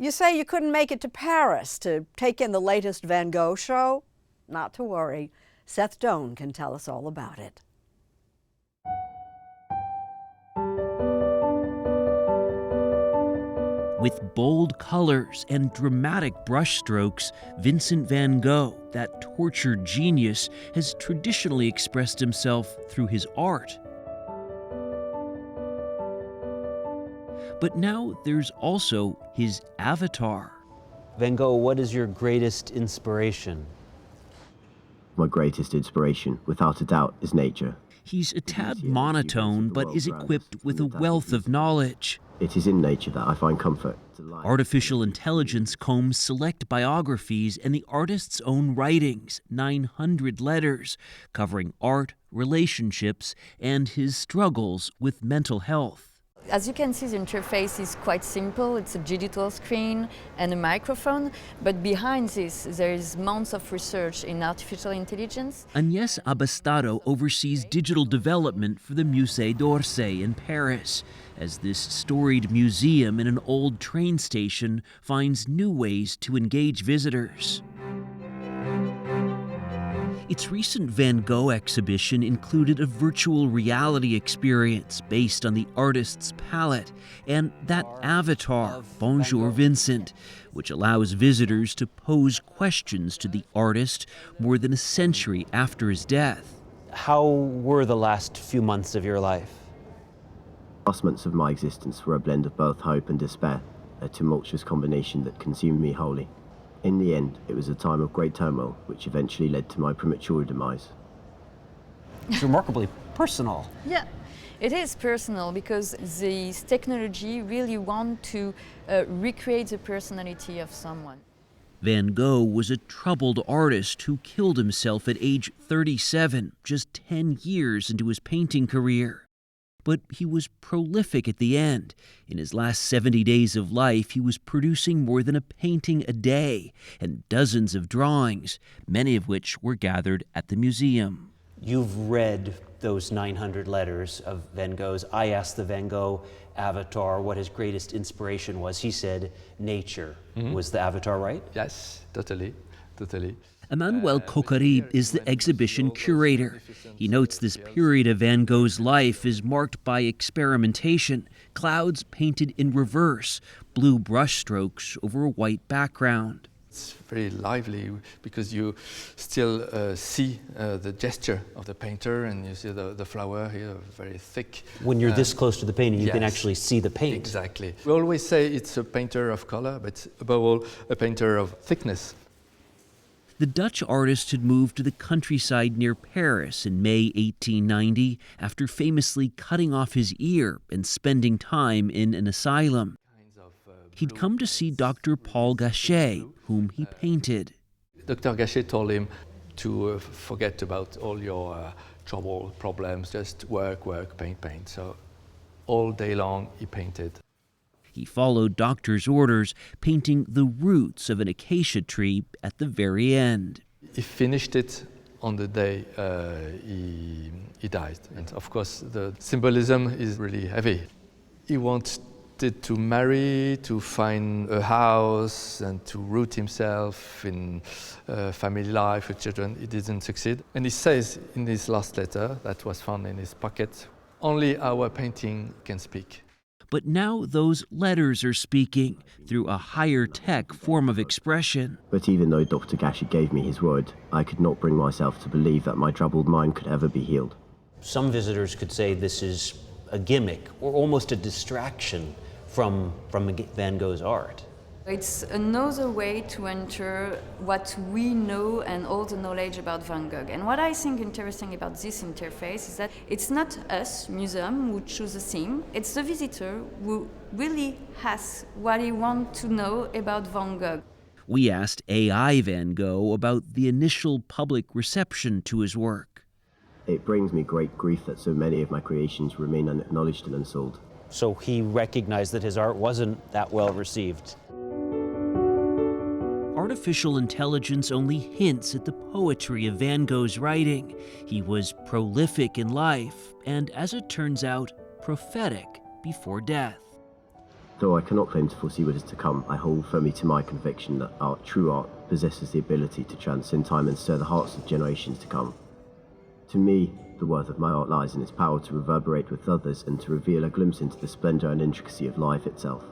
You say you couldn't make it to Paris to take in the latest Van Gogh show? Not to worry. Seth Doane can tell us all about it. With bold colors and dramatic brushstrokes, Vincent Van Gogh, that tortured genius, has traditionally expressed himself through his art. But now there's also his avatar. Van Gogh, what is your greatest inspiration? My greatest inspiration, without a doubt, is nature. He's a tad monotone, but is equipped with a wealth of knowledge. It is in nature that I find comfort. Artificial intelligence combs select biographies and the artist's own writings, 900 letters, covering art, relationships, and his struggles with mental health. As you can see, the interface is quite simple. It's a digital screen and a microphone, but behind this there is months of research in artificial intelligence. Agnès Abastado oversees digital development for the Musee D'Orsay in Paris, as this storied museum in an old train station finds new ways to engage visitors. Its recent Van Gogh exhibition included a virtual reality experience based on the artist's palette and that avatar, Bonjour Vincent, which allows visitors to pose questions to the artist more than a century after his death. How were the last few months of your life? The last months of my existence were a blend of both hope and despair, a tumultuous combination that consumed me wholly. In the end, it was a time of great turmoil, which eventually led to my premature demise. It's remarkably personal. Yeah, it is personal because this technology really wants to recreate the personality of someone. Van Gogh was a troubled artist who killed himself at age 37, just 10 years into his painting career. But he was prolific at the end. In his last 70 days of life, he was producing more than a painting a day and dozens of drawings, many of which were gathered at the museum. You've read those 900 letters of Van Gogh's. I asked the Van Gogh avatar what his greatest inspiration was. He said nature. Was the avatar right? Yes, totally. Emmanuel Coquery is the exhibition curator. He notes this period of Van Gogh's life is marked by experimentation, clouds painted in reverse, blue brushstrokes over a white background. It's very lively because you still see the gesture of the painter, and you see the flower here, very thick. When you're this close to the painting, you can Yes, actually see the paint. Exactly. We always say it's a painter of color, but above all, a painter of thickness. The Dutch artist had moved to the countryside near Paris in May 1890 after famously cutting off his ear and spending time in an asylum. He'd come to see Dr. Paul Gachet, whom he painted. Dr. Gachet told him to forget about all your trouble, problems, just work, paint. So all day long he painted. He followed doctor's orders, painting the roots of an acacia tree at the very end. He finished it on the day he died. And of course, the symbolism is really heavy. He wanted to marry, to find a house, and to root himself in family life with children. He didn't succeed. And he says in his last letter that was found in his pocket, only our painting can speak. But now those letters are speaking through a higher tech form of expression. But even though Dr. Gachet gave me his word, I could not bring myself to believe that my troubled mind could ever be healed. Some visitors could say this is a gimmick or almost a distraction from Van Gogh's art. It's another way to enter what we know and all the knowledge about Van Gogh. And what I think interesting about this interface is that it's not us, museum, who choose a theme. It's the visitor who really asks what he wants to know about Van Gogh. We asked AI Van Gogh about the initial public reception to his work. It brings me great grief that so many of my creations remain unacknowledged and unsold. So he recognized that his art wasn't that well received. Artificial intelligence only hints at the poetry of Van Gogh's writing. He was prolific in life and, as it turns out, prophetic before death. Though I cannot claim to foresee what is to come, I hold firmly to my conviction that art, true art, possesses the ability to transcend time and stir the hearts of generations to come. To me, the worth of my art lies in its power to reverberate with others and to reveal a glimpse into the splendor and intricacy of life itself.